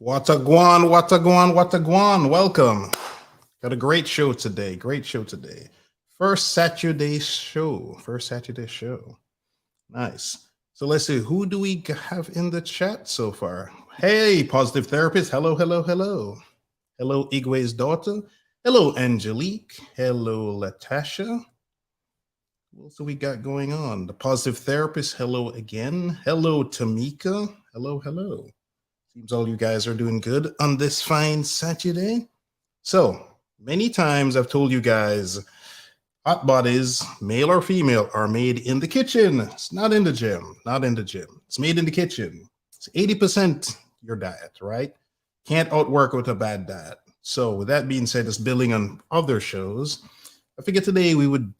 Watagwan. Welcome. Got a great show today. First Saturday show. Nice. So let's see. Who do we have in the chat so far? Hey, Positive Therapist. Hello. Hello, Igwe's daughter. Hello, Angelique. Hello, Latasha. What else do we got going on? The Positive Therapist. Hello again. Hello, Tamika. Hello. Seems all you guys are doing good on this fine Saturday. So many times I've told you guys, hot bodies, male or female, are made in the kitchen. It's not in the gym. It's made in the kitchen. It's 80% your diet, right? Can't outwork with a bad diet. So with that being said, just building on other shows, I figured today we would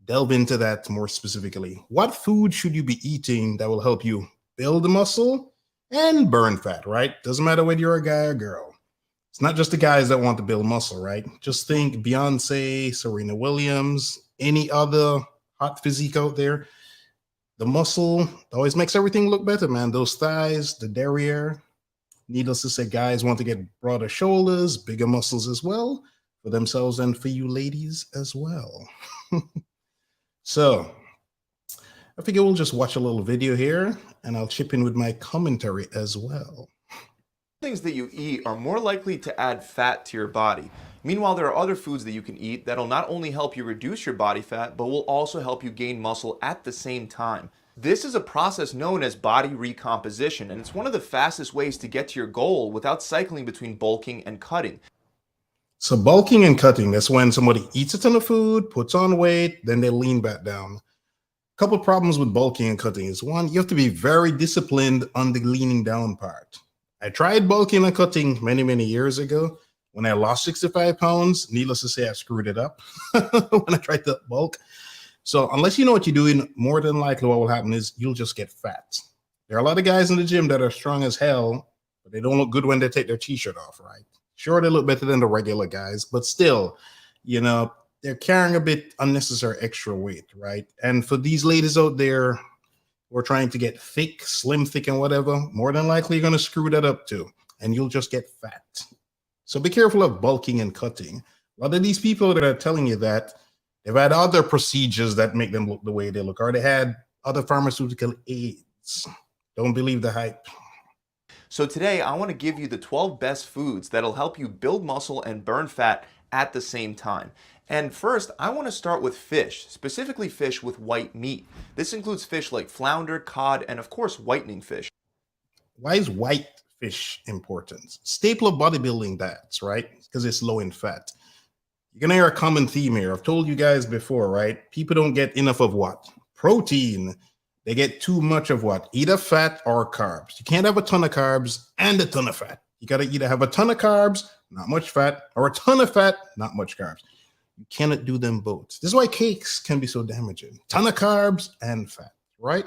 delve into that more specifically. What food should you be eating that will help you build muscle and burn fat, right? Doesn't matter whether you're a guy or girl. It's not just the guys that want to build muscle, right? Just think Beyonce, Serena Williams, any other hot physique out there. The muscle always makes everything look better, man. Those thighs, the derriere. Needless to say, guys want to get broader shoulders, bigger muscles as well for themselves and for you ladies as well. So I figure we'll just watch a little video here and I'll chip in with my commentary as well. Things that you eat are more likely to add fat to your body. Meanwhile, there are other foods that you can eat that'll not only help you reduce your body fat, but will also help you gain muscle at the same time. This is a process known as body recomposition, and it's one of the fastest ways to get to your goal without cycling between bulking and cutting. So bulking and cutting, that's when somebody eats a ton of food, puts on weight, then they lean back down. A couple of problems with bulking and cutting is one, you have to be very disciplined on the leaning down part. I tried bulking and cutting many years ago. When I lost 65 pounds, needless to say, I screwed it up when I tried to bulk. So unless you know what you're doing, more than likely what will happen is you'll just get fat. There are a lot of guys in the gym that are strong as hell, but they don't look good when they take their t-shirt off, right? Sure, they look better than the regular guys, but still, you know, they're carrying a bit unnecessary extra weight, right? And for these ladies out there who are trying to get thick, slim, thick, and whatever, more than likely you're going to screw that up too, and you'll just get fat. So be careful of bulking and cutting. A lot of these people that are telling you that, they've had other procedures that make them look the way they look, or they had other pharmaceutical aids. Don't believe the hype. So today, I want to give you the 12 best foods that'll help you build muscle and burn fat at the same time. And first, I want to start with fish, specifically fish with white meat. This includes fish like flounder, cod, and of course, whitening fish. Why is white fish important? Staple of bodybuilding diets, right? Because it's low in fat. You're going to hear a common theme here. I've told you guys before, right? People don't get enough of what? Protein. They get too much of what? Either fat or carbs. You can't have a ton of carbs and a ton of fat. You got to either have a ton of carbs, not much fat, or a ton of fat, not much carbs. You cannot do them both. This is why cakes can be so damaging. Ton of carbs and fat, right?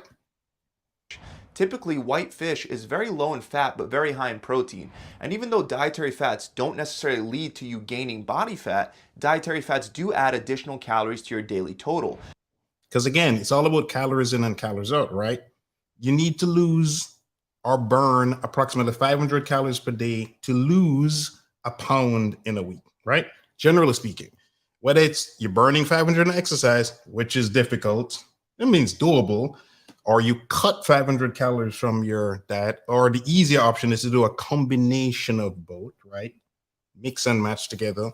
Typically, white fish is very low in fat but very high in protein. And even though dietary fats don't necessarily lead to you gaining body fat, dietary fats do add additional calories to your daily total. Because again, it's all about calories in and calories out, right? You need to lose or burn approximately 500 calories per day to lose a pound in a week, right? Generally speaking, whether it's you're burning 500 in exercise, which is difficult, it means doable, or you cut 500 calories from your diet, or the easier option is to do a combination of both, right? Mix and match together.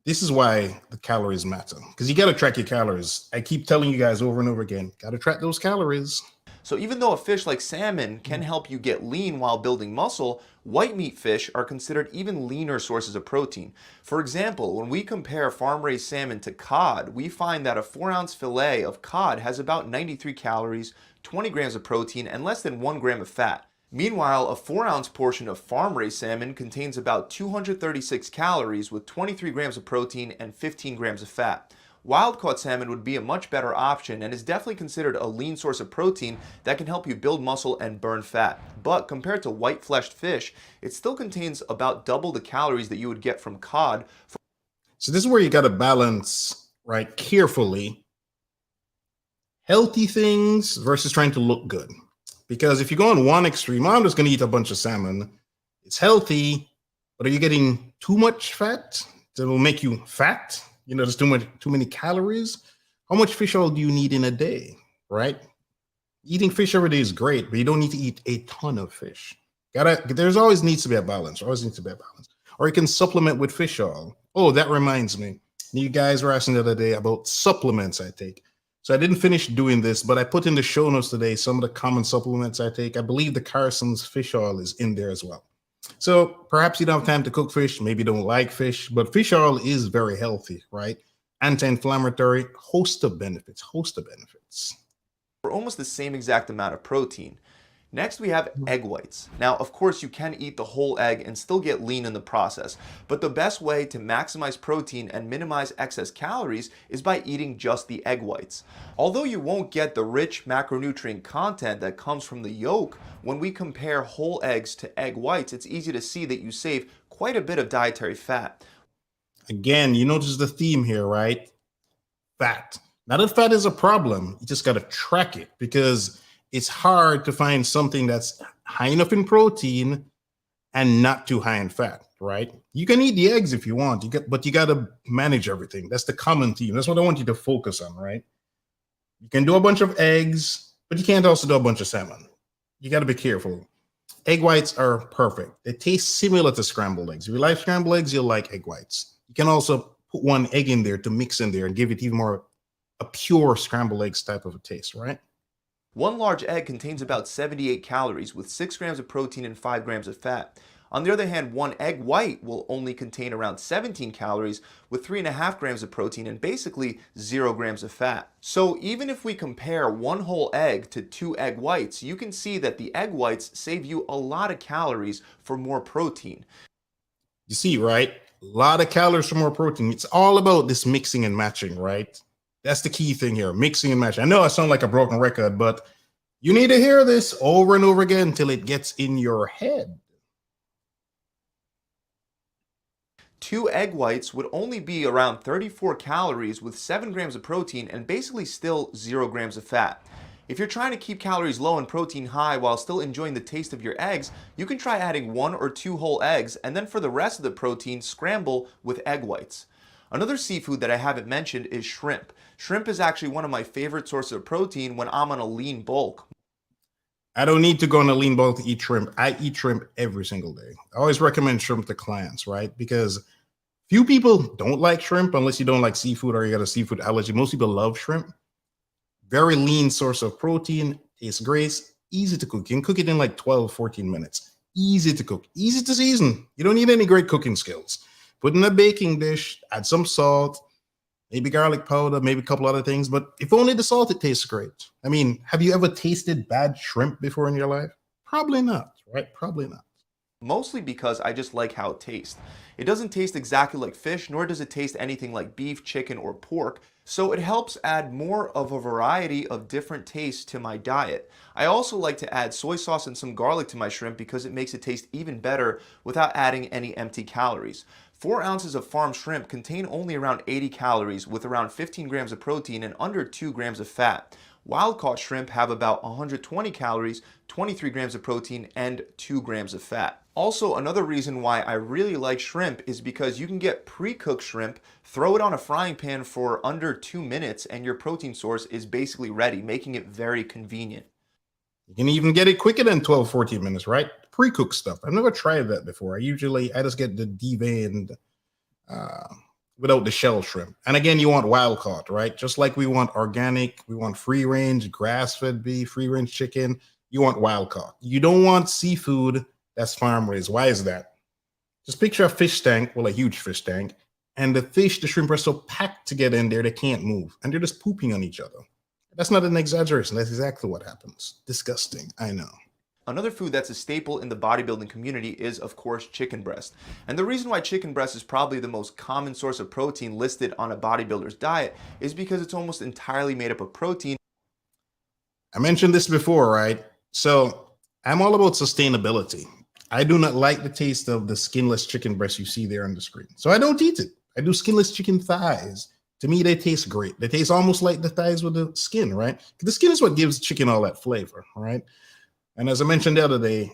This is why the calories matter, because you got to track your calories. I keep telling you guys over and over again, got to track those calories. So even though a fish like salmon can help you get lean while building muscle, white meat fish are considered even leaner sources of protein. For example, when we compare farm-raised salmon to cod, we find that a 4-ounce fillet of cod has about 93 calories, 20 grams of protein, and less than 1 gram of fat. Meanwhile, a 4-ounce portion of farm-raised salmon contains about 236 calories with 23 grams of protein and 15 grams of fat. Wild-caught salmon would be a much better option and is definitely considered a lean source of protein that can help you build muscle and burn fat. But compared to white-fleshed fish, it still contains about double the calories that you would get from cod. So this is where you got to balance, right, carefully, healthy things versus trying to look good. Because if you go on one extreme, I'm just going to eat a bunch of salmon, It's healthy, but are you getting too much fat that will make you fat? There's too many calories. How much fish oil do you need in a day, right? Eating fish every day is great, but you don't need to eat a ton of fish. There's always needs to be a balance. Always needs to be a balance. Or you can supplement with fish oil. Oh, that reminds me. You guys were asking the other day about supplements I take. So I didn't finish doing this, but I put in the show notes today some of the common supplements I take. I believe the Carson's fish oil is in there as well. So perhaps you don't have time to cook fish, maybe you don't like fish, but fish oil is very healthy, right? Anti-inflammatory, host of benefits. For almost the same exact amount of protein. Next, we have egg whites. Now, of course, you can eat the whole egg and still get lean in the process, but the best way to maximize protein and minimize excess calories is by eating just the egg whites. Although you won't get the rich macronutrient content that comes from the yolk, when we compare whole eggs to egg whites, it's easy to see that you save quite a bit of dietary fat. Again, you notice the theme here, right? Fat. Now that fat is a problem, you just got to track it because it's hard to find something that's high enough in protein and not too high in fat, right? You can eat the eggs if you want, but you got to manage everything. That's the common theme. That's what I want you to focus on, right? You can do a bunch of eggs, but you can't also do a bunch of salmon. You got to be careful. Egg whites are perfect. They taste similar to scrambled eggs. If you like scrambled eggs, you'll like egg whites. You can also put one egg in there to mix in there and give it even more a pure scrambled eggs type of a taste, right? One large egg contains about 78 calories with 6 grams of protein and 5 grams of fat. On the other hand, one egg white will only contain around 17 calories with 3.5 grams of protein and basically 0 grams of fat. So even if we compare one whole egg to 2 egg whites, you can see that the egg whites save you a lot of calories for more protein. You see, right? A lot of calories for more protein. It's all about this mixing and matching, right? That's the key thing here, mixing and matching. I know I sound like a broken record, but you need to hear this over and over again until it gets in your head. 2 egg whites would only be around 34 calories with 7 grams of protein and basically still 0 grams of fat. If you're trying to keep calories low and protein high while still enjoying the taste of your eggs, you can try adding 1 or 2 whole eggs and then for the rest of the protein, scramble with egg whites. Another seafood that I haven't mentioned is shrimp. Shrimp is actually one of my favorite sources of protein when I'm on a lean bulk. I don't need to go on a lean bulk to eat shrimp. I eat shrimp every single day. I always recommend shrimp to clients, right? Because few people don't like shrimp unless you don't like seafood or you got a seafood allergy. Most people love shrimp. Very lean source of protein. Tastes great. Easy to cook. You can cook it in like 12, 14 minutes. Easy to cook. Easy to season. You don't need any great cooking skills. Put in a baking dish, add some salt, maybe garlic powder, maybe a couple other things. But if only the salt, it tastes great. I mean, have you ever tasted bad shrimp before in your life? Probably not, right? Probably not. Mostly because I just like how it tastes. It doesn't taste exactly like fish, nor does it taste anything like beef, chicken, or pork, so it helps add more of a variety of different tastes to my diet. I also like to add soy sauce and some garlic to my shrimp because it makes it taste even better without adding any empty calories. 4 ounces of farm shrimp contain only around 80 calories with around 15 grams of protein and under 2 grams of fat. Wild-caught shrimp have about 120 calories, 23 grams of protein, and 2 grams of fat. Also, another reason why I really like shrimp is because you can get pre-cooked shrimp, throw it on a frying pan for under 2 minutes, and your protein source is basically ready, making it very convenient. You can even get it quicker than 12, 14 minutes, right? Pre-cooked stuff. I've never tried that before. I just get the deveined without the shell shrimp. And again, you want wild caught, right? Just like we want organic, we want free range, grass-fed beef, free range chicken. You want wild caught. You don't want seafood that's farm raised. Why is that? Just picture a fish tank, well, a huge fish tank, and the shrimp are so packed together in there they can't move, and they're just pooping on each other. That's not an exaggeration. That's exactly what happens. Disgusting, I know. Another food that's a staple in the bodybuilding community is, of course, chicken breast. And the reason why chicken breast is probably the most common source of protein listed on a bodybuilder's diet is because it's almost entirely made up of protein. I mentioned this before, right? So I'm all about sustainability. I do not like the taste of the skinless chicken breast you see there on the screen. So I don't eat it. I do skinless chicken thighs. To me, they taste great. They taste almost like the thighs with the skin, right? The skin is what gives chicken all that flavor, right? And as I mentioned the other day,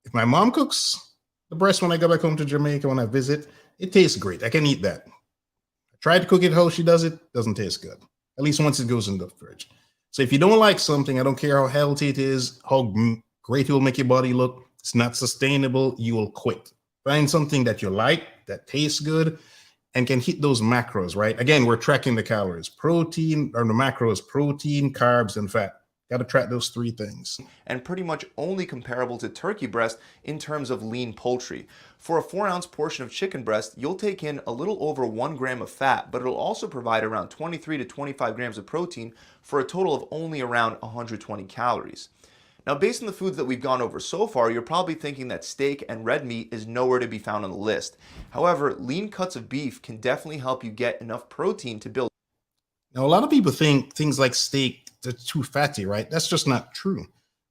If my mom cooks the breast when I go back home to Jamaica when I visit, it tastes great. I can eat that. I tried to cook it how she does it, doesn't taste good. At least once it goes in the fridge. So if you don't like something, I don't care how healthy it is, how great it will make your body look, it's not sustainable, you will quit. Find something that you like, that tastes good, and can hit those macros, right? Again, we're tracking the calories. Protein, or the macros, protein, carbs, and fat. Got to track those three things. And pretty much only comparable to turkey breast in terms of lean poultry. For a 4-ounce portion of chicken breast, you'll take in a little over 1 gram of fat, but it'll also provide around 23 to 25 grams of protein for a total of only around 120 calories. Now, based on the foods that we've gone over so far, you're probably thinking that steak and red meat is nowhere to be found on the list. However, lean cuts of beef can definitely help you get enough protein to build. Now, a lot of people think things like steak, they're too fatty, right? That's just not true.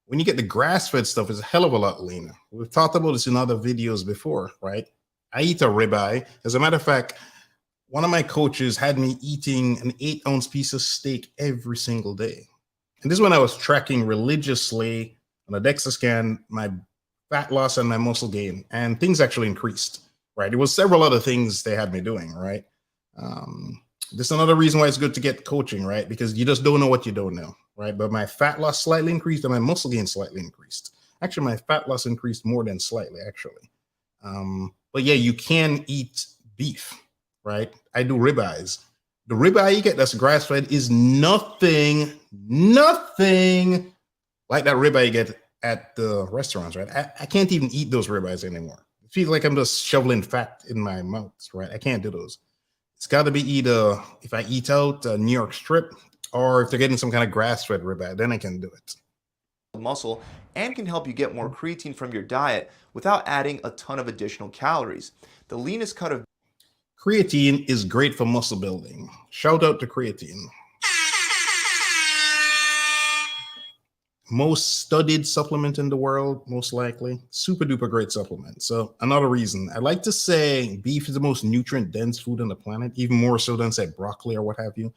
When you get the grass-fed stuff, it's a hell of a lot leaner. We've talked about this in other videos before, right? I eat a ribeye. As a matter of fact, one of my coaches had me eating an 8-ounce piece of steak every single day. And this is when I was tracking religiously on a DEXA scan my fat loss and my muscle gain, and things actually increased, right? It was several other things they had me doing, right? This is another reason why it's good to get coaching, right? Because you just don't know what you don't know, right? But my fat loss slightly increased and my muscle gain slightly increased. Actually, my fat loss increased more than slightly, actually. But yeah, you can eat beef, right? I do ribeyes. The ribeye you get that's grass-fed is nothing like that ribeye you get at the restaurants, right? I can't even eat those ribeyes anymore. It feels like I'm just shoveling fat in my mouth, right? I can't do those. It's got to be either, if I eat out a New York strip, or if they're getting some kind of grass-fed ribeye, then I can do it. Muscle and can help you get more creatine from your diet without adding a ton of additional calories. The leanest cut of creatine is great for muscle building. Shout out to creatine. Most studied supplement in the world, most likely. Super duper great supplement. So another reason, I like to say beef is the most nutrient dense food on the planet, even more so than say broccoli or what have you.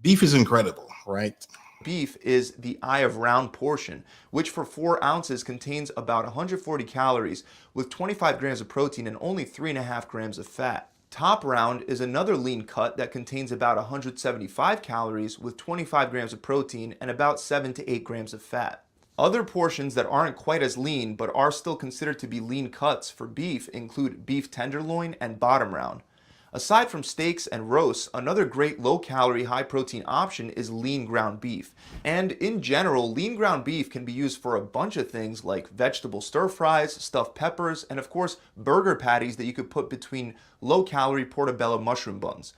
Beef is incredible, right? beef is the eye of round portion, which for 4 ounces contains about 140 calories with 25 grams of protein and only 3.5 grams of fat. Top round is another lean cut that contains about 175 calories with 25 grams of protein and about 7 to 8 grams of fat. Other portions that aren't quite as lean but are still considered to be lean cuts for beef include beef tenderloin and bottom round. Aside from steaks and roasts, another great low-calorie, high-protein option is lean ground beef. And in general, lean ground beef can be used for a bunch of things like vegetable stir-fries, stuffed peppers, and of course, burger patties that you could put between low-calorie portobello mushroom buns.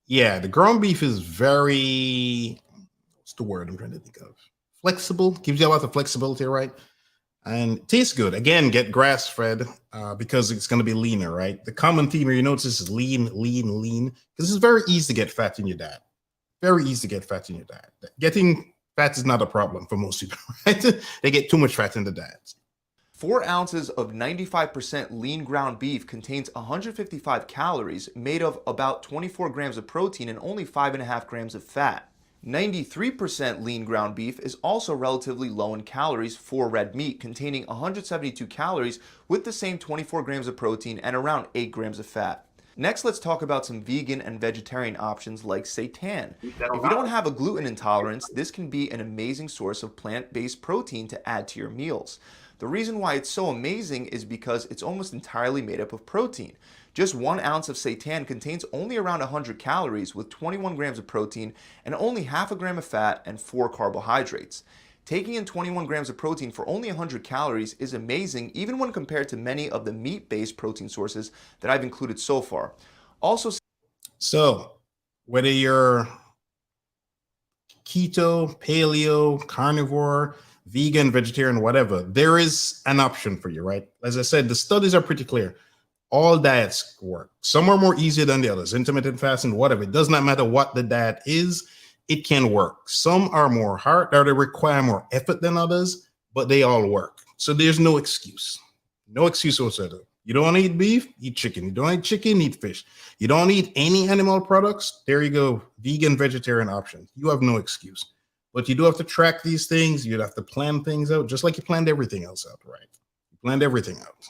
Yeah, the ground beef is very, what's the word I'm trying to think of? Flexible, gives you a lot of flexibility, right? And it tastes good. Again, get grass-fed because it's going to be leaner, right? The common theme here, you notice, is lean, lean, lean, because it's very easy to get fat in your diet. Very easy to get fat in your diet. Getting fat is not a problem for most people, right? They get too much fat in the diet. 4 ounces of 95% lean ground beef contains 155 calories, made of about 24 grams of protein and only 5.5 grams of fat. 93% lean ground beef is also relatively low in calories for red meat, containing 172 calories with the same 24 grams of protein and around 8 grams of fat. Next, let's talk about some vegan and vegetarian options like seitan. If you don't have a gluten intolerance, this can be an amazing source of plant-based protein to add to your meals. The reason why it's so amazing is because it's almost entirely made up of protein. Just 1 ounce of seitan contains only around 100 calories with 21 grams of protein and only half a gram of fat and 4 carbohydrates. Taking in 21 grams of protein for only 100 calories is amazing even when compared to many of the meat-based protein sources that I've included so far. Also, so whether you're keto, paleo, carnivore, vegan, vegetarian, whatever, there is an option for you, right? As I said, the studies are pretty clear. All diets work. Some are more easier than the others, intermittent fasting, whatever. It does not matter what the diet is, it can work. Some are more hard, or they require more effort than others, but they all work. So there's no excuse. No excuse whatsoever. You don't want to eat beef, eat chicken. You don't eat chicken, eat fish. You don't eat any animal products, there you go, vegan, vegetarian options. You have no excuse. But you do have to track these things. You'd have to plan things out, just like you planned everything else out, right? blend everything out.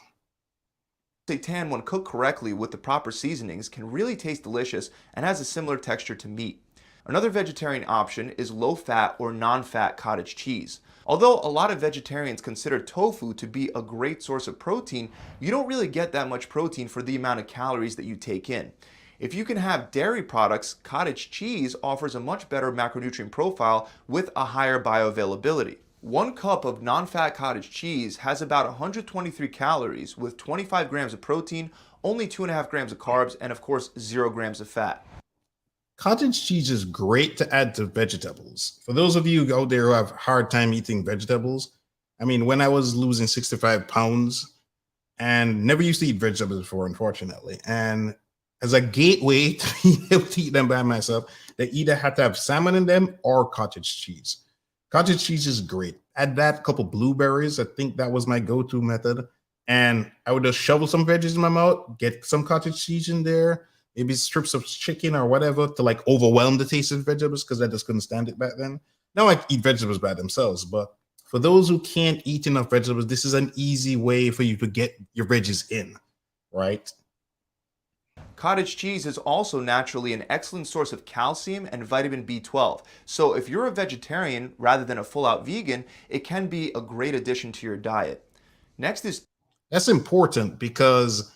Seitan, when cooked correctly with the proper seasonings, can really taste delicious and has a similar texture to meat. Another vegetarian option is low-fat or non-fat cottage cheese. Although a lot of vegetarians consider tofu to be a great source of protein, you don't really get that much protein for the amount of calories that you take in. If you can have dairy products, cottage cheese offers a much better macronutrient profile with a higher bioavailability. 1 cup of non-fat cottage cheese has about 123 calories with 25 grams of protein, only 2.5 grams of carbs, and of course 0 grams of fat. Cottage cheese is great to add to vegetables. For those of you out there who have a hard time eating vegetables, I mean, when I was losing 65 pounds and never used to eat vegetables before, unfortunately, and as a gateway to be able to eat them by myself, they either had to have salmon in them or cottage cheese. Cottage cheese is great. Add that, a couple blueberries. I think that was my go-to method. And I would just shovel some veggies in my mouth, get some cottage cheese in there, maybe strips of chicken or whatever to like overwhelm the taste of vegetables because I just couldn't stand it back then. Now I eat vegetables by themselves, but for those who can't eat enough vegetables, this is an easy way for you to get your veggies in, right? Cottage cheese is also naturally an excellent source of calcium and vitamin B12. So if you're a vegetarian rather than a full-out vegan, it can be a great addition to your diet. Next is That's important because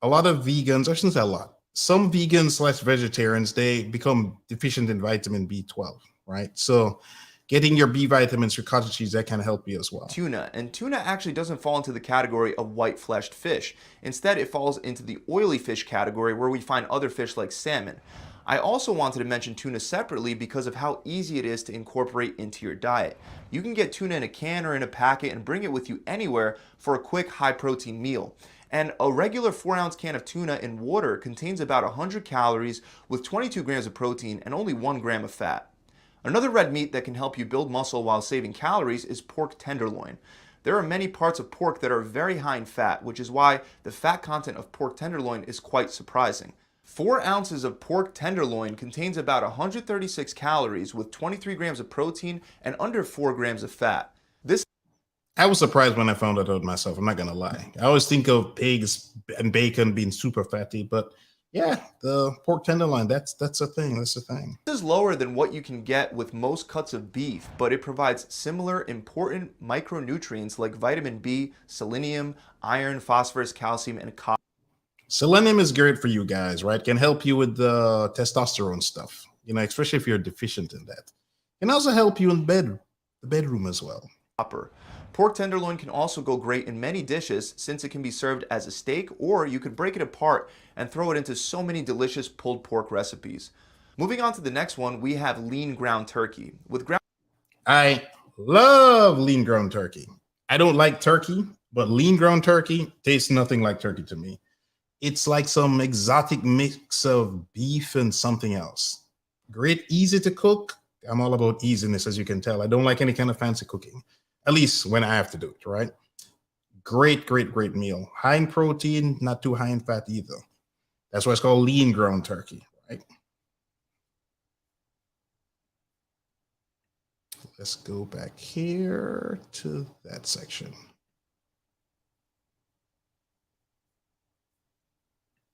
a lot of vegans, I shouldn't say a lot, some vegans / vegetarians, they become deficient in vitamin B12, right? So getting your B vitamins through cottage cheese, that can help you as well. tuna, and tuna actually doesn't fall into the category of white-fleshed fish. Instead, it falls into the oily fish category where we find other fish like salmon. I also wanted to mention tuna separately because of how easy it is to incorporate into your diet. You can get tuna in a can or in a packet and bring it with you anywhere for a quick high-protein meal. And a regular 4-ounce can of tuna in water contains about 100 calories with 22 grams of protein and only 1 gram of fat. Another red meat that can help you build muscle while saving calories is pork tenderloin. There are many parts of pork that are very high in fat, which is why the fat content of pork tenderloin is quite surprising. 4 ounces of pork tenderloin contains about 136 calories with 23 grams of protein and under 4 grams of fat. I was surprised when I found that out myself. I'm not going to lie. I always think of pigs and bacon being super fatty, but yeah, the pork tenderloin, that's a thing. That's a thing. This is lower than what you can get with most cuts of beef, but it provides similar important micronutrients like vitamin B, selenium, iron, phosphorus, calcium, and copper. Selenium is great for you guys, right? Can help you with the testosterone stuff, you know, especially if you're deficient in that. Can also help you in the bedroom as well. Pork tenderloin can also go great in many dishes since it can be served as a steak, or you could break it apart and throw it into so many delicious pulled pork recipes. Moving on to the next one, we have lean ground turkey. I love lean ground turkey. I don't like turkey, but lean ground turkey tastes nothing like turkey to me. It's like some exotic mix of beef and something else. Great, easy to cook. I'm all about easiness, as you can tell. I don't like any kind of fancy cooking, at least when I have to do it, right? Great, great, great meal. High in protein, not too high in fat either. That's why it's called lean ground turkey, right? Let's go back here to that section.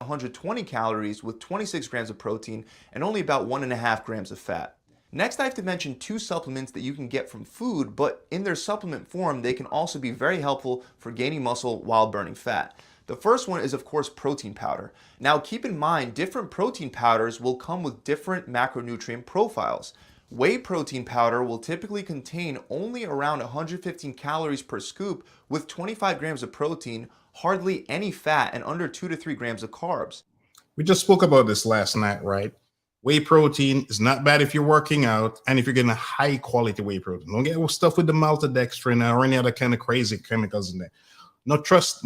120 calories with 26 grams of protein and only about 1.5 grams of fat. Next, I have to mention 2 supplements that you can get from food, but in their supplement form, they can also be very helpful for gaining muscle while burning fat. The first one is, of course, protein powder. Now, keep in mind, different protein powders will come with different macronutrient profiles. Whey protein powder will typically contain only around 115 calories per scoop with 25 grams of protein, hardly any fat, and under 2 to 3 grams of carbs. We just spoke about this last night, right? Whey protein is not bad if you're working out and if you're getting a high quality whey protein. Don't get stuff with the maltodextrin or any other kind of crazy chemicals in there. We not trust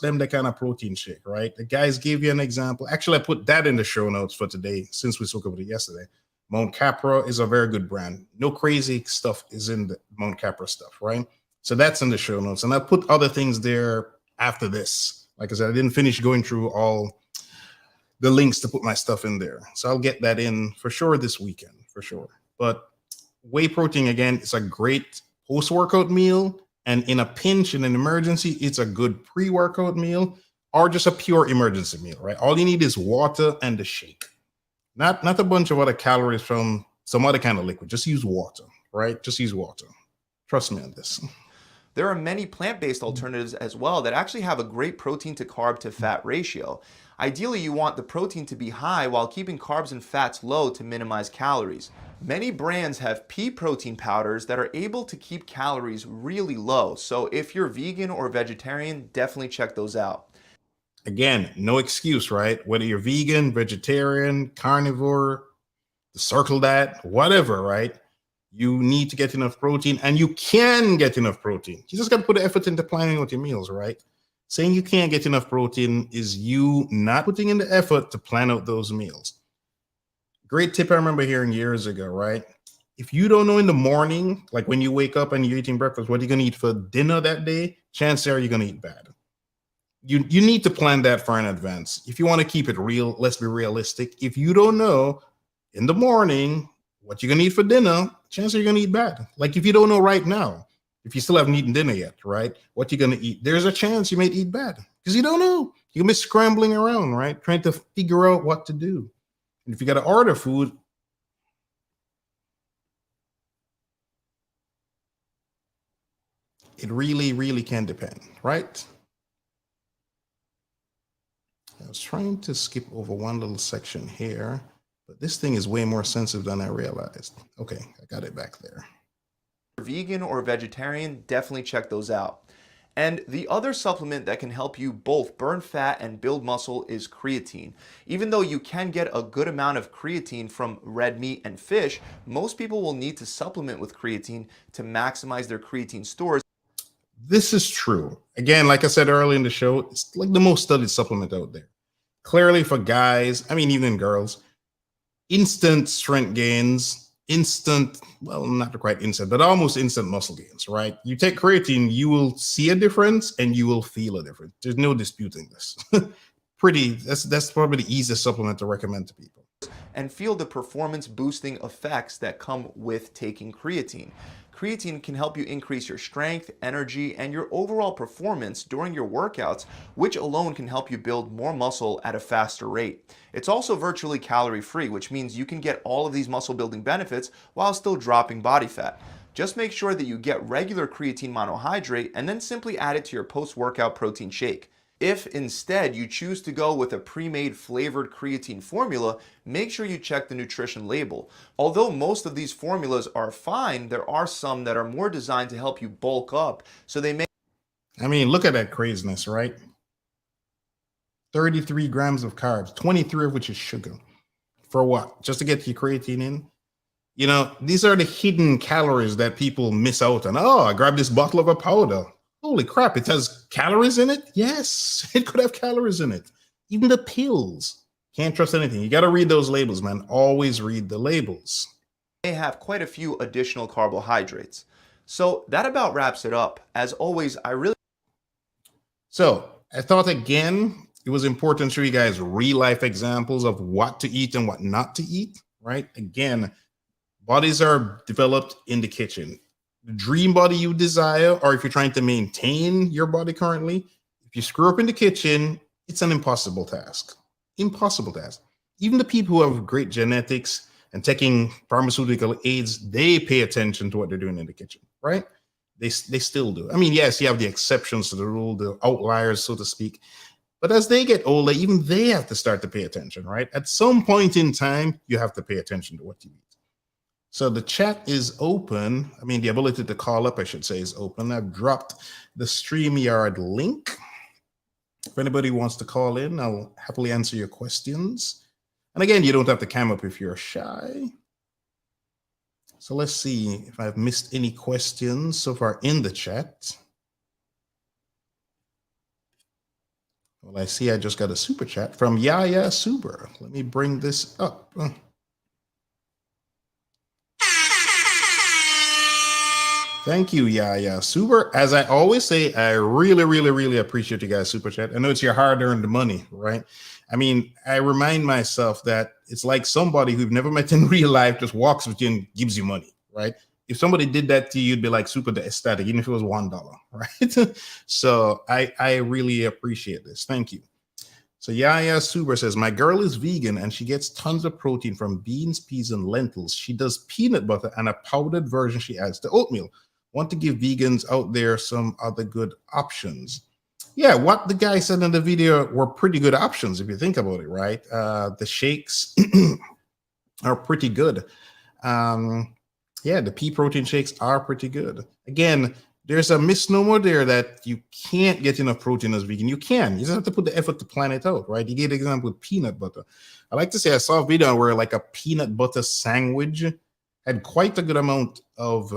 them, that kind of protein shake, right? The guys gave you an example. Actually, I put that in the show notes for today since we spoke about it yesterday. Mount Capra is a very good brand. No crazy stuff is in the Mount Capra stuff, right? So that's in the show notes. And I put other things there after this. Like I said, I didn't finish going through all the links to put my stuff in there. So I'll get that in for sure this weekend, for sure. But whey protein, again, is a great post-workout meal. And in a pinch, in an emergency, it's a good pre-workout meal or just a pure emergency meal, right? All you need is water and a shake. Not a bunch of other calories from some other kind of liquid. Just use water, right? Just use water. Trust me on this. There are many plant-based alternatives as well that actually have a great protein to carb to fat ratio. Ideally, you want the protein to be high while keeping carbs and fats low to minimize calories. Many brands have pea protein powders that are able to keep calories really low. So if you're vegan or vegetarian, definitely check those out. Again, no excuse, right? Whether you're vegan, vegetarian, carnivore, the circle diet, whatever, right? You need to get enough protein, and you can get enough protein. You just got to put the effort into planning out your meals, right? Saying you can't get enough protein is you not putting in the effort to plan out those meals. Great tip I remember hearing years ago, right? If you don't know in the morning, like when you wake up and you're eating breakfast, what you're going to eat for dinner that day, chances are you're going to eat bad. You need to plan that far in advance. If you want to keep it real, let's be realistic. If you don't know in the morning what you're going to eat for dinner, chances are you're going to eat bad. Like if you don't know right now, if you still haven't eaten dinner yet, right? What you're going to eat, there's a chance you might eat bad because you don't know. You can be scrambling around, right? Trying to figure out what to do. And if you got to order food, it really, really can depend, right? I was trying to skip over one little section here, but this thing is way more sensitive than I realized. Okay, I got it back there. Vegan or vegetarian, definitely check those out. And the other supplement that can help you both burn fat and build muscle is creatine. Even though you can get a good amount of creatine from red meat and fish, most people will need to supplement with creatine to maximize their creatine stores. This is true. Again, like I said earlier in the show, it's like the most studied supplement out there. Clearly for guys, I mean, even girls, instant strength gains, instant, well, not quite instant, but almost instant muscle gains, right? You take creatine, you will see a difference and you will feel a difference. There's no disputing this. That's probably the easiest supplement to recommend to people. And feel the performance boosting effects that come with taking creatine. Creatine can help you increase your strength, energy, and your overall performance during your workouts, which alone can help you build more muscle at a faster rate. It's also virtually calorie-free, which means you can get all of these muscle building benefits while still dropping body fat. Just make sure that you get regular creatine monohydrate and then simply add it to your post-workout protein shake. If instead you choose to go with a pre-made flavored creatine formula, make sure you check the nutrition label. Although most of these formulas are fine, there are some that are more designed to help you bulk up, so they may... I mean, look at that craziness, right? 33 grams of carbs, 23 of which is sugar. For what? Just to get your creatine in? You know, these are the hidden calories that people miss out on. Oh, I grabbed this bottle of a powder. Holy crap, it has calories in it? Yes, it could have calories in it. Even the pills. Can't trust anything. You got to read those labels, man. Always read the labels. They have quite a few additional carbohydrates. So that about wraps it up. As always, So I thought again, it was important to show you guys real life examples of what to eat and what not to eat, right? Again, bodies are developed in the kitchen. The dream body you desire, or if you're trying to maintain your body currently, if you screw up in the kitchen, it's an impossible task. Impossible task. Even the people who have great genetics and taking pharmaceutical aids, they pay attention to what they're doing in the kitchen, right? They still do. I mean, yes, you have the exceptions to the rule, the outliers, so to speak. But as they get older, even they have to start to pay attention, right? At some point in time, you have to pay attention to what you eat. So the chat is open. I mean, the ability to call up, I should say, is open. I've dropped the StreamYard link. If anybody wants to call in, I'll happily answer your questions. And again, you don't have to come up if you're shy. So let's see if I've missed any questions so far in the chat. Well, I see I just got a super chat from Yaya Suber. Let me bring this up. Thank you, Yaya Suber. As I always say, I really, really, really appreciate you guys super chat. I know it's your hard-earned money, right? I mean, I remind myself that it's like somebody who've never met in real life just walks with you and gives you money, right? if somebody did that to you, you'd be like super ecstatic, even if it was $1, right? So I really appreciate this. Thank you. So Yaya Suber says, my girl is vegan and she gets tons of protein from beans, peas, and lentils. She does peanut butter and a powdered version she adds to oatmeal. Want to give vegans out there some other good options. Yeah, what the guy said in the video were pretty good options if you think about it, right? The shakes are pretty good. Yeah, the pea protein shakes are pretty good. Again, there's a misnomer there that you can't get enough protein as vegan. You can. You just have to put the effort to plan it out, right? You get an example with peanut butter. I like to say I saw a video where like a peanut butter sandwich had quite a good amount of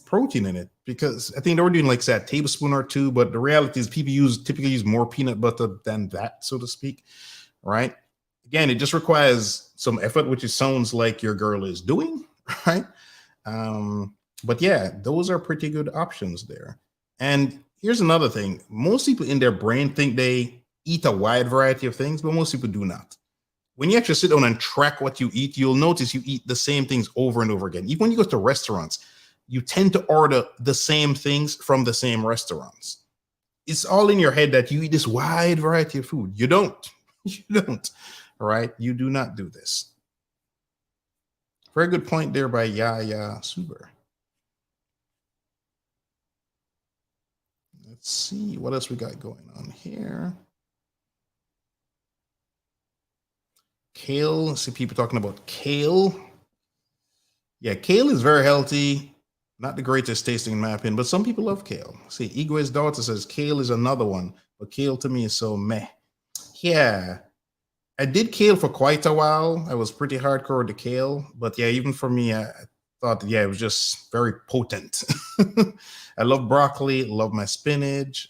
protein in it, because I think they were doing like say a tablespoon or two, but the reality is people typically use more peanut butter than that, so to speak, right? Again, it just requires some effort, which it sounds like your girl is doing, right? But yeah, those are pretty good options there. And here's another thing. Most people in their brain think they eat a wide variety of things, but most people do not. When you actually sit down and track what you eat, you'll notice you eat the same things over and over again. Even when you go to restaurants, you tend to order the same things from the same restaurants. It's all in your head that you eat this wide variety of food. You don't. You don't. All right? You do not do this. Very good point there by Yaya Suber. Let's see what else we got going on here. Kale. See people talking about kale. Yeah, kale is very healthy. Not the greatest tasting in my opinion, but some people love kale. See, Igwe's daughter says kale is another one, but kale to me is so meh. Yeah, I did kale for quite a while. I was pretty hardcore with the kale, but yeah, even for me, I thought that, yeah, it was just very potent. I love broccoli, love my spinach.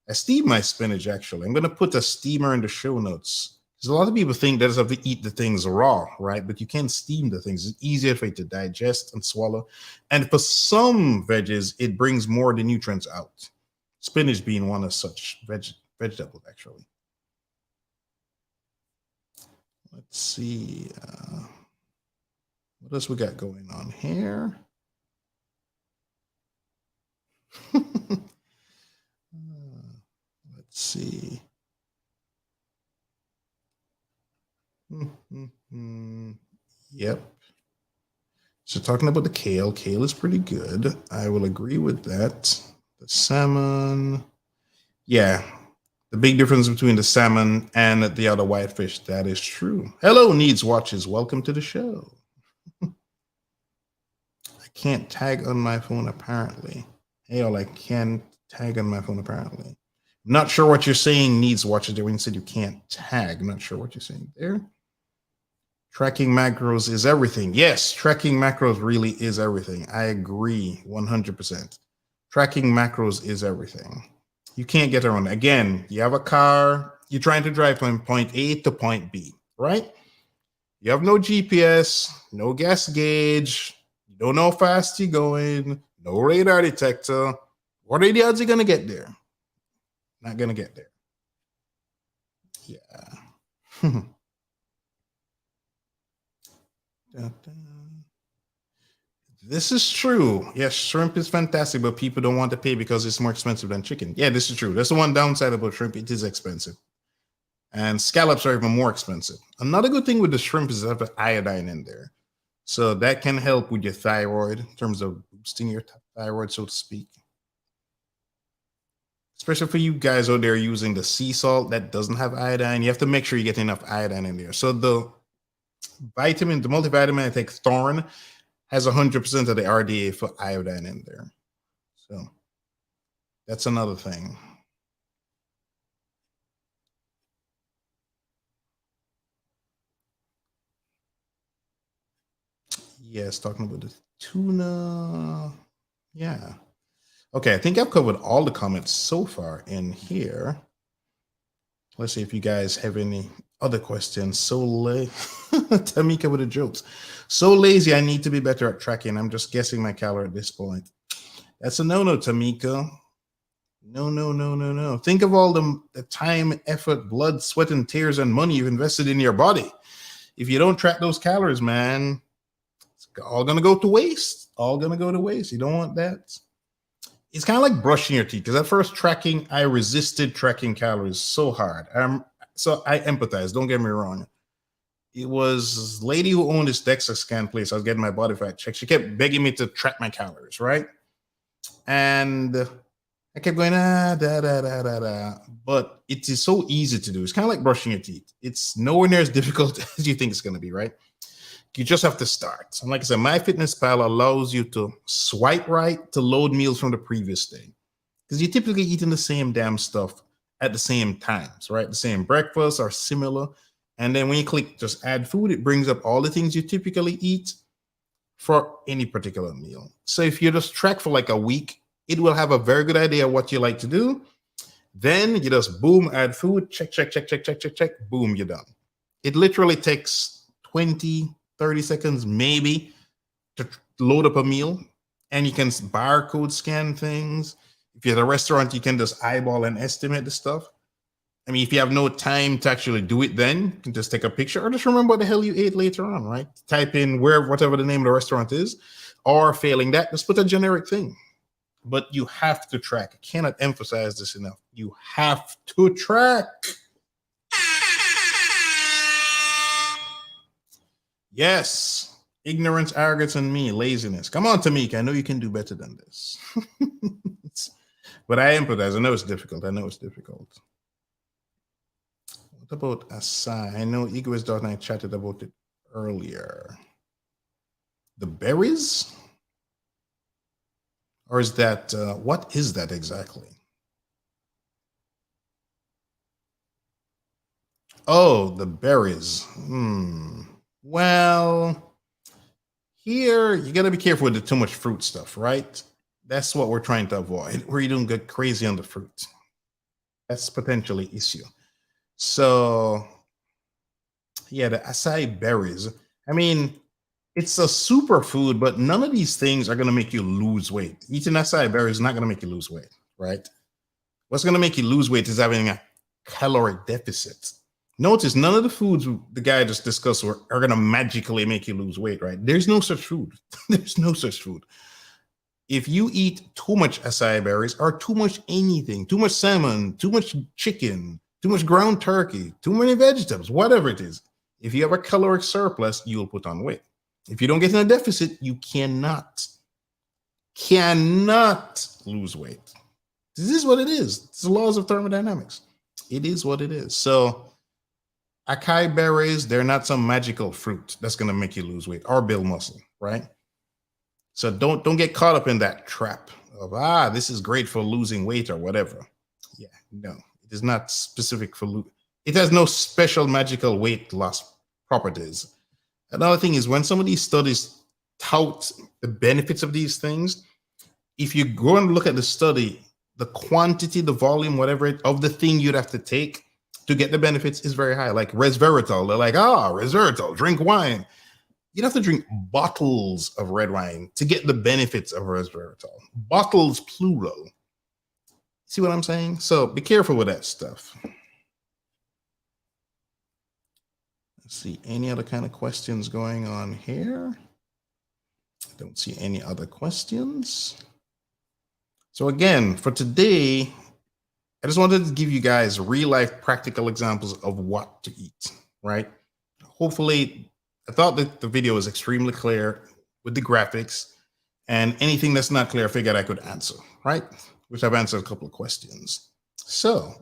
I steam my spinach, actually. I'm going to put a steamer in the show notes. Because a lot of people think they just have to eat the things raw, right? But you can steam the things. It's easier for you to digest and swallow. And for some veggies, it brings more of the nutrients out. Spinach being one of such vegetables, actually. Let's see. What else we got going on here? Let's see. Yep. So talking about the kale is pretty good. I will agree with that. The salmon. Yeah. The big difference between the salmon and the other whitefish, that is true. Hello, Needs Watches. Welcome to the show. I can't tag on my phone, apparently. Hey, I can't tag on my phone, apparently. Not sure what you're saying, Needs Watches, there when you said you can't tag. I'm not sure what you're saying there. Tracking macros is everything. Yes, tracking macros really is everything. I agree 100%. Tracking macros is everything. You can't get around. Again, you have a car, you're trying to drive from point A to point B, right? You have no GPS, no gas gauge, you don't know how fast you're going, no radar detector. What are the odds you're going to get there? Not going to get there. Yeah. This is true. Yes, shrimp is fantastic, but people don't want to pay because it's more expensive than chicken. Yeah, this is true. That's the one downside about shrimp. It is expensive. And scallops are even more expensive. Another good thing with the shrimp is that have iodine in there. So that can help with your thyroid in terms of boosting your thyroid, so to speak. Especially for you guys out there using the sea salt that doesn't have iodine. You have to make sure you get enough iodine in there. So the multivitamin, I think Thorn, has 100% of the RDA for iodine in there. So that's another thing. Yes, talking about the tuna. Yeah. Okay, I think I've covered all the comments so far in here. Let's see if you guys have any other questions. Tamika with the jokes. So lazy, I need to be better at tracking. I'm just guessing my calorie at this point. That's a no-no, Tamika. No. Think of all the time, effort, blood, sweat, and tears and money you've invested in your body. If you don't track those calories, man, it's all gonna go to waste. All gonna go to waste. You don't want that. It's kind of like brushing your teeth. Because at first tracking, I resisted tracking calories so hard. So I empathize. Don't get me wrong. It was this lady who owned this DEXA scan place. I was getting my body fat checked. She kept begging me to track my calories, right? And I kept going, da. But it is so easy to do. It's kind of like brushing your teeth. It's nowhere near as difficult as you think it's going to be, right? You just have to start. And like I said, MyFitnessPal allows you to swipe right to load meals from the previous day. Because you're typically eating the same damn stuff at the same times, right? The same breakfast or similar. And then when you click just add food, it brings up all the things you typically eat for any particular meal. So if you just track for like a week, it will have a very good idea of what you like to do. Then you just boom, add food, check, boom, you're done. It literally takes 20, 30 seconds maybe to load up a meal, and you can barcode scan things. If you're at a restaurant, you can just eyeball and estimate the stuff. I mean, if you have no time to actually do it, then you can just take a picture or just remember what the hell you ate later on, right? Type in whatever the name of the restaurant is, or failing that, just put a generic thing. But you have to track. I cannot emphasize this enough. You have to track. Yes, ignorance, arrogance, and me, laziness. Come on, Tamika. I know you can do better than this. But I empathize. I know it's difficult. What about acai? I know Egoist and I chatted about it earlier. The berries? Or is that, what is that exactly? Oh, the berries. Well, here you got to be careful with the too much fruit stuff, right? That's what we're trying to avoid, where you don't get crazy on the fruit. That's potentially issue. So, yeah, the acai berries. I mean, it's a superfood, but none of these things are going to make you lose weight. Eating acai berries is not going to make you lose weight, right? What's going to make you lose weight is having a caloric deficit. Notice none of the foods the guy just discussed are going to magically make you lose weight, right? There's no such food. There's no such food. If you eat too much acai berries or too much anything, too much salmon, too much chicken, too much ground turkey, too many vegetables, whatever it is, if you have a caloric surplus, you will put on weight. If you don't get in a deficit, you cannot lose weight. This is what it is. It's the laws of thermodynamics. It is what it is. So acai berries, they're not some magical fruit that's going to make you lose weight or build muscle, right? So don't get caught up in that trap of, this is great for losing weight or whatever. Yeah, no, it is not specific for it has no special magical weight loss properties. Another thing is when some of these studies tout the benefits of these things, if you go and look at the study, the quantity, the volume, whatever of the thing you'd have to take to get the benefits is very high. Like resveratrol, they're like, resveratrol, drink wine. You'd have to drink bottles of red wine to get the benefits of resveratrol. Bottles, plural. See what I'm saying? So be careful with that stuff. Let's see, any other kind of questions going on here? I don't see any other questions. So again, for today, I just wanted to give you guys real life practical examples of what to eat, right? Hopefully, I thought that the video was extremely clear with the graphics, and anything that's not clear, I figured I could answer, right? Which I've answered a couple of questions. So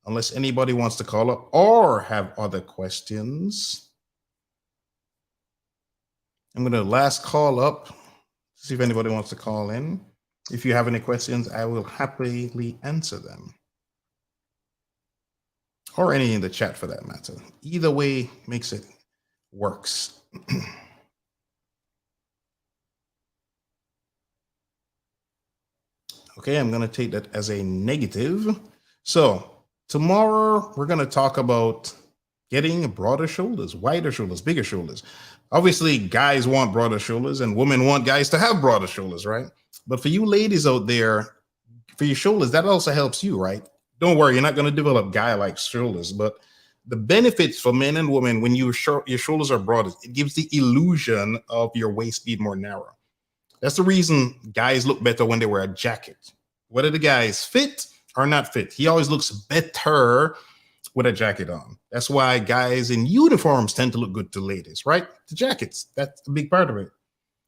unless anybody wants to call up or have other questions, I'm going to last call up, see if anybody wants to call in. If you have any questions, I will happily answer them. Or any in the chat for that matter. Either way makes it works. Okay, I'm going to take that as a negative. So tomorrow we're going to talk about getting broader shoulders, wider shoulders, bigger shoulders. Obviously, guys want broader shoulders and women want guys to have broader shoulders, right? But for you ladies out there, for your shoulders, that also helps you, right? Don't worry, you're not going to develop guy-like shoulders, but the benefits for men and women when your shoulders are broad, it gives the illusion of your waist being more narrow. That's the reason guys look better when they wear a jacket. Whether the guy is fit or not fit, he always looks better with a jacket on. That's why guys in uniforms tend to look good to ladies, right? The jackets, that's a big part of it.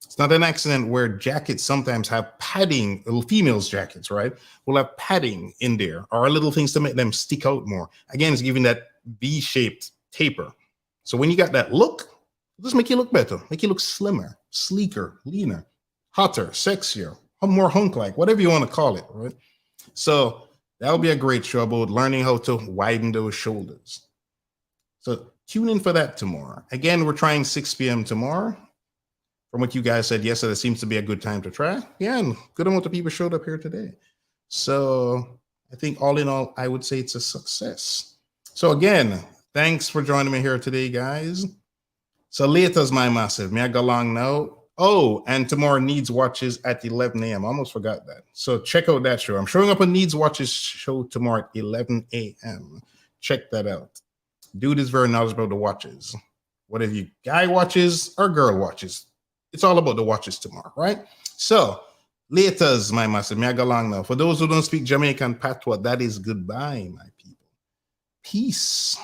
It's not an accident where jackets sometimes have padding, little females' jackets, right? Will have padding in there or little things to make them stick out more. Again, it's giving that V-shaped taper. So when you got that look, it'll just make you look better, make you look slimmer, sleeker, leaner, hotter, sexier, more hunk-like, whatever you want to call it, right? So that'll be a great show about learning how to widen those shoulders. So tune in for that tomorrow. Again, we're trying 6 p.m. tomorrow. From what you guys said yesterday, it seems to be a good time to try. Yeah, and good amount of people showed up here today. So I think all in all, I would say it's a success. So again, thanks for joining me here today, guys. So later's my massive. May I go along now? Oh, and tomorrow Needs Watches at 11 a.m. I almost forgot that. So check out that show. I'm showing up on Needs Watches show tomorrow at 11 a.m. Check that out. Dude is very knowledgeable about the watches. Whether you guy watches or girl watches, it's all about the watches tomorrow, right? So later's my massive. May I go along now? For those who don't speak Jamaican patois, that is goodbye, my people. Peace.